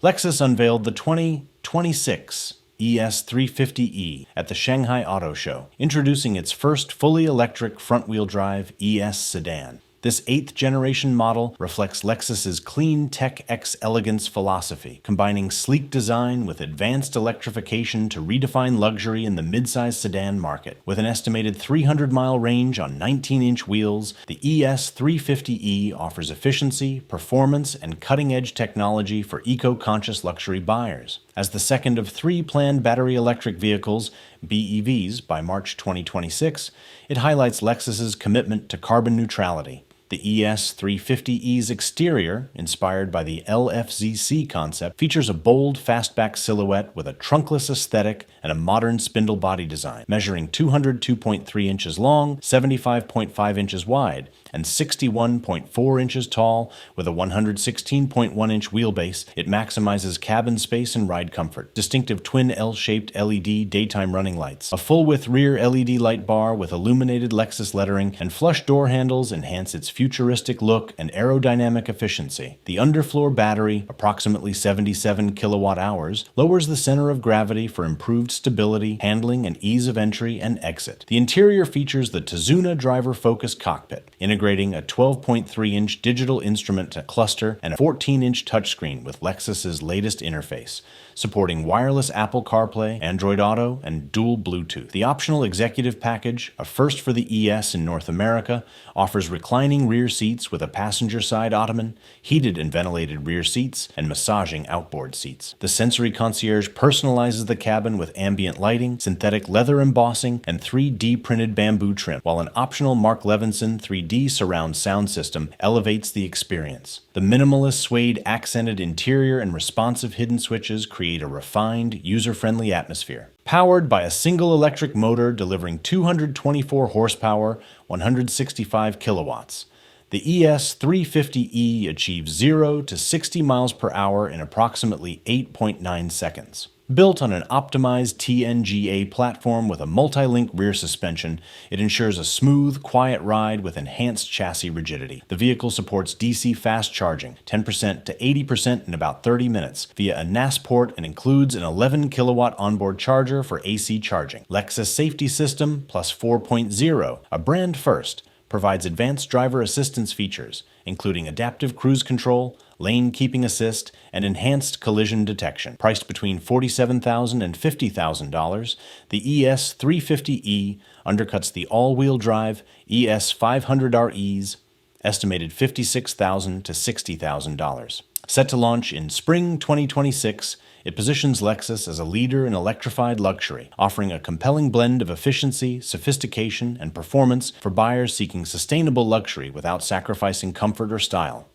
Lexus unveiled the 2026 ES 350e at the Shanghai Auto Show, introducing its first fully electric front-wheel drive ES sedan. This 8th-generation model reflects Lexus's clean tech x elegance philosophy, combining sleek design with advanced electrification to redefine luxury in the midsize sedan market. With an estimated 300-mile range on 19-inch wheels, the ES 350e offers efficiency, performance, and cutting-edge technology for eco-conscious luxury buyers. As the second of 3 planned battery electric vehicles, BEVs, by March 2026, it highlights Lexus's commitment to carbon neutrality. The ES 350e's exterior, inspired by the LFZC concept, features a bold fastback silhouette with a trunkless aesthetic and a modern spindle body design, measuring 202.3 inches long, 75.5 inches wide, and 61.4 inches tall. With a 116.1-inch wheelbase, it maximizes cabin space and ride comfort. Distinctive twin L-shaped LED daytime running lights, a full-width rear LED light bar with illuminated Lexus lettering, and flush door handles enhance its futuristic look and aerodynamic efficiency. The underfloor battery, approximately 77 kilowatt hours, lowers the center of gravity for improved stability, handling, and ease of entry and exit. The interior features the Tizuna driver-focused cockpit, integrating a 12.3-inch digital instrument cluster and a 14-inch touchscreen with Lexus's latest interface, supporting wireless Apple CarPlay, Android Auto, and dual Bluetooth. The optional executive package, a first for the ES in North America, offers reclining rear seats with a passenger-side ottoman, heated and ventilated rear seats, and massaging outboard seats. The Sensory Concierge personalizes the cabin with ambient lighting, synthetic leather embossing, and 3D printed bamboo trim, while an optional Mark Levinson 3D surround sound system elevates the experience. The minimalist suede accented interior and responsive hidden switches create a refined, user-friendly atmosphere. Powered by a single electric motor delivering 224 horsepower, 165 kilowatts, the ES 350e achieves 0 to 60 miles per hour in approximately 8.9 seconds. Built on an optimized TNGA platform with a multi-link rear suspension, it ensures a smooth, quiet ride with enhanced chassis rigidity. The vehicle supports DC fast charging, 10% to 80% in about 30 minutes, via a NAS port, and includes an 11-kilowatt onboard charger for AC charging. Lexus Safety System Plus 4.0, a brand first, provides advanced driver assistance features, including adaptive cruise control, lane keeping assist, and enhanced collision detection. Priced between $47,000 and $50,000, the ES 350e undercuts the all-wheel drive ES 500RE's estimated $56,000 to $60,000. Set to launch in spring 2026, it positions Lexus as a leader in electrified luxury, offering a compelling blend of efficiency, sophistication, and performance for buyers seeking sustainable luxury without sacrificing comfort or style.